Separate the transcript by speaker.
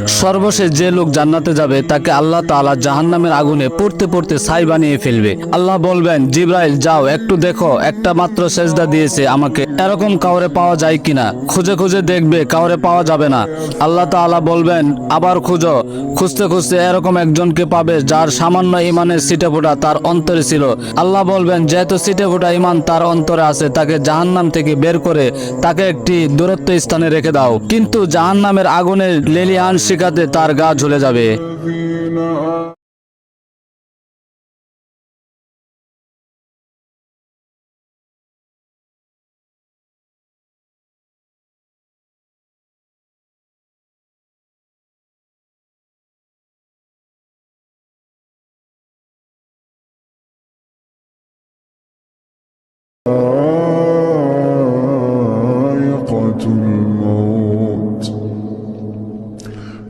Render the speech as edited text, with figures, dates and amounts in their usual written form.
Speaker 1: সর্বশেষ যে লোক জান্নাতে যাবে তাকে আল্লাহ তাআলা জাহান্নামের আগুনে পড়তে পড়তে ছাই বানিয়ে ফেলবে। আল্লাহ বলবেন, জিবরাইল যাও একটু দেখো, একটা মাত্র সেজদা দিয়েছে আমাকে, এরকম কাউরে পাওয়া যায় কিনা। খুঁজে খুঁজে দেখবে, কাউরে পাওয়া যাবে না। আল্লাহ তাআলা বলবেন, আবার খুঁজো। খুঁজতে খুঁজতে এরকম একজনকে পাবে যার সামান্য ইমানের ছিটেফোঁটা তার অন্তরে ছিল। আল্লাহ বলবেন, যেহেতু ছিটেফোঁটা ইমান তার অন্তরে আছে, তাকে জাহান্নাম থেকে বের করে তাকে একটি দূরত্ব স্থানে রেখে দাও। কিন্তু জাহান্নামের আগুনের লেলিহান শিখাতে তার গা ঝুলে যাবে।